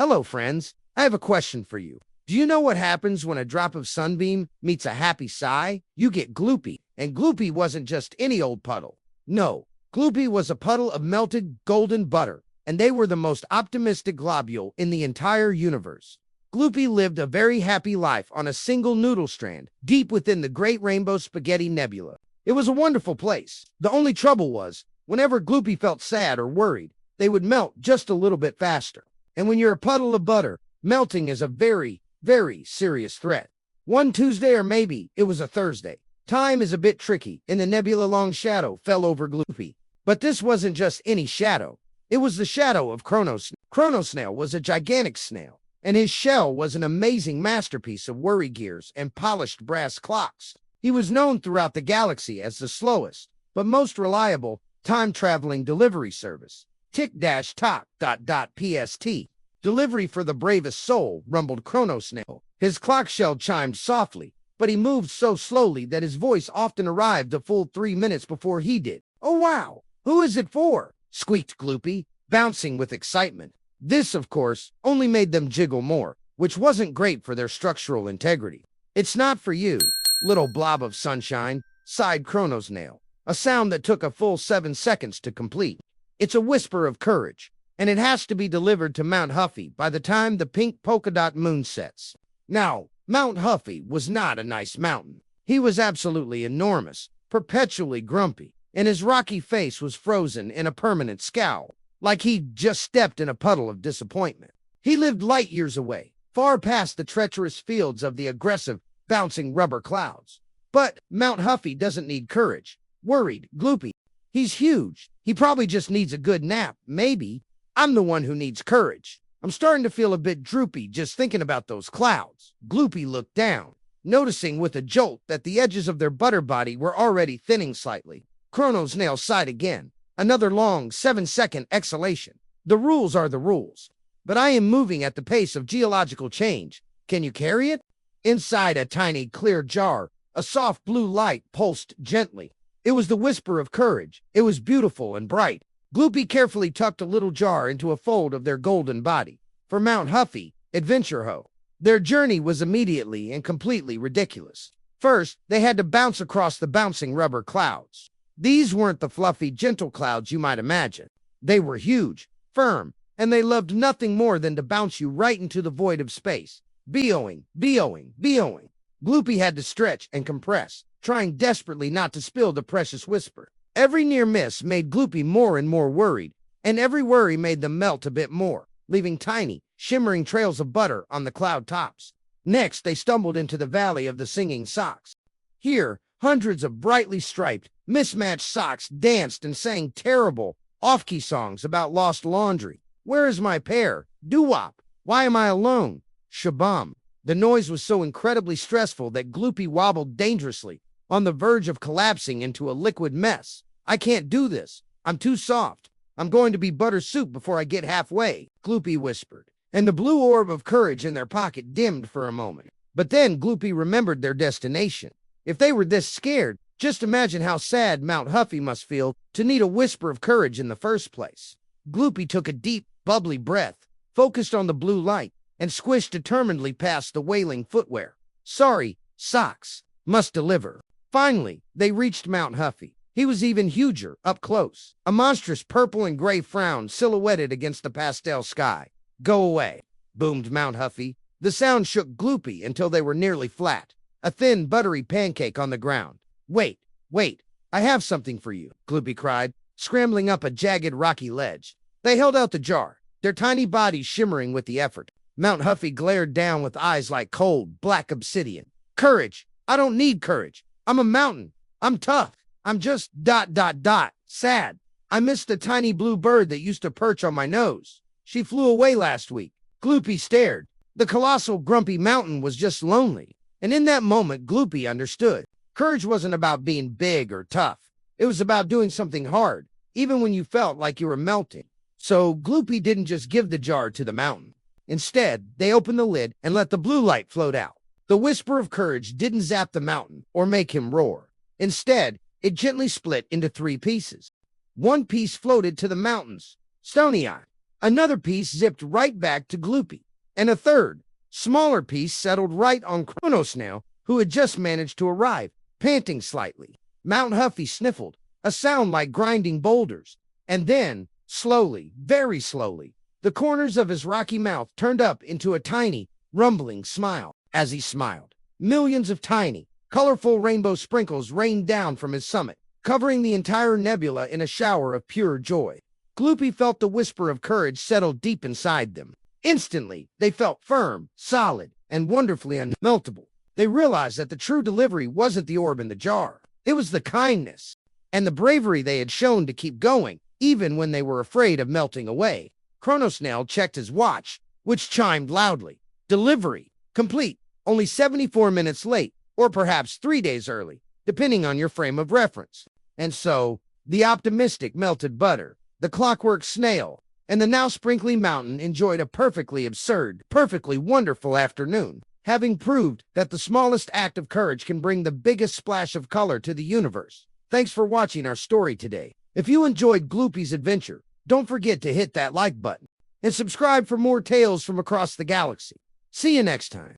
Hello, friends. I have a question for you. Do you know what happens when a drop of sunbeam meets a happy sigh? You get Gloopy. And Gloopy wasn't just any old puddle. No, Gloopy was a puddle of melted golden butter, and they were the most optimistic globule in the entire universe. Gloopy lived a very happy life on a single noodle strand, deep within the great Rainbow Spaghetti Nebula. It was a wonderful place. The only trouble was, whenever Gloopy felt sad or worried, they would melt just a little bit faster. And when you're a puddle of butter, melting is a very, very serious threat. One Tuesday, or maybe it was a Thursday. Time is a bit tricky, and the nebula-long shadow fell over Gloopy. But this wasn't just any shadow. It was the shadow of Chrono-Snail. Chrono-Snail was a gigantic snail, and his shell was an amazing masterpiece of worry gears and polished brass clocks. He was known throughout the galaxy as the slowest, but most reliable, time-traveling delivery service. Tick-tock, PST. Delivery for the bravest soul, rumbled Chrono-Snail. His clock shell chimed softly, but he moved so slowly that his voice often arrived a full 3 minutes before he did. Oh wow, who is it for? Squeaked Gloopy, bouncing with excitement. This, of course, only made them jiggle more, which wasn't great for their structural integrity. It's not for you, little blob of sunshine, sighed Chrono-Snail, a sound that took a full 7 seconds to complete. It's a whisper of courage, and it has to be delivered to Mount Huffy by the time the pink polka dot moon sets. Now, Mount Huffy was not a nice mountain. He was absolutely enormous, perpetually grumpy, and his rocky face was frozen in a permanent scowl, like he'd just stepped in a puddle of disappointment. He lived light years away, far past the treacherous fields of the aggressive, bouncing rubber clouds. But Mount Huffy doesn't need courage, worried Gloopy. He's huge. He probably just needs a good nap, maybe. I'm the one who needs courage. I'm starting to feel a bit droopy just thinking about those clouds. Gloopy looked down, noticing with a jolt that the edges of their butter body were already thinning slightly. Chrono-Snail sighed again, another long 7-second exhalation. The rules are the rules, but I am moving at the pace of geological change. Can you carry it? Inside a tiny clear jar, a soft blue light pulsed gently. It was the whisper of courage. It was beautiful and bright. Gloopy carefully tucked a little jar into a fold of their golden body. For Mount Huffy, adventure ho. Their journey was immediately and completely ridiculous. First, they had to bounce across the bouncing rubber clouds. These weren't the fluffy, gentle clouds you might imagine. They were huge, firm, and they loved nothing more than to bounce you right into the void of space. Beoing. Gloopy had to stretch and compress, trying desperately not to spill the precious whisper. Every near miss made Gloopy more and more worried, and every worry made them melt a bit more, leaving tiny, shimmering trails of butter on the cloud tops. Next, they stumbled into the Valley of the Singing Socks. Here, hundreds of brightly striped, mismatched socks danced and sang terrible, off-key songs about lost laundry. Where is my pair? Doo-wop. Why am I alone? Shabam. The noise was so incredibly stressful that Gloopy wobbled dangerously, on the verge of collapsing into a liquid mess. I can't do this. I'm too soft. I'm going to be butter soup before I get halfway, Gloopy whispered, and the blue orb of courage in their pocket dimmed for a moment. But then Gloopy remembered their destination. If they were this scared, just imagine how sad Mount Huffy must feel to need a whisper of courage in the first place. Gloopy took a deep, bubbly breath, focused on the blue light, and squished determinedly past the wailing footwear. Sorry, socks. Must deliver. Finally, they reached Mount Huffy. He was even huger, up close. A monstrous purple and gray frown silhouetted against the pastel sky. Go away, boomed Mount Huffy. The sound shook Gloopy until they were nearly flat, a thin, buttery pancake on the ground. Wait, I have something for you, Gloopy cried, scrambling up a jagged, rocky ledge. They held out the jar, their tiny bodies shimmering with the effort. Mount Huffy glared down with eyes like cold, black obsidian. Courage! I don't need courage. I'm a mountain. I'm tough. I'm just ... sad. I missed the tiny blue bird that used to perch on my nose. She flew away last week. Gloopy stared. The colossal grumpy mountain was just lonely. And in that moment, Gloopy understood. Courage wasn't about being big or tough. It was about doing something hard, even when you felt like you were melting. So Gloopy didn't just give the jar to the mountain. Instead, they opened the lid and let the blue light float out. The whisper of courage didn't zap the mountain or make him roar. Instead, it gently split into 3 pieces. One piece floated to the mountains, stony-eyed. Another piece zipped right back to Gloopy. And a third, smaller piece settled right on Chrono-Snail, who had just managed to arrive, panting slightly. Mount Huffy sniffled, a sound like grinding boulders. And then, slowly, very slowly, the corners of his rocky mouth turned up into a tiny, rumbling smile. As he smiled, millions of tiny, colorful rainbow sprinkles rained down from his summit, covering the entire nebula in a shower of pure joy. Gloopy felt the whisper of courage settle deep inside them. Instantly, they felt firm, solid, and wonderfully unmeltable. They realized that the true delivery wasn't the orb in the jar. It was the kindness and the bravery they had shown to keep going, even when they were afraid of melting away. Chrono-Snail checked his watch, which chimed loudly. Delivery complete, only 74 minutes late, or perhaps 3 days early, depending on your frame of reference. And so, the optimistic melted butter, the clockwork snail, and the now sprinkly mountain enjoyed a perfectly absurd, perfectly wonderful afternoon, having proved that the smallest act of courage can bring the biggest splash of color to the universe. Thanks for watching our story today. If you enjoyed Gloopy's adventure, don't forget to hit that like button and subscribe for more tales from across the galaxy. See you next time.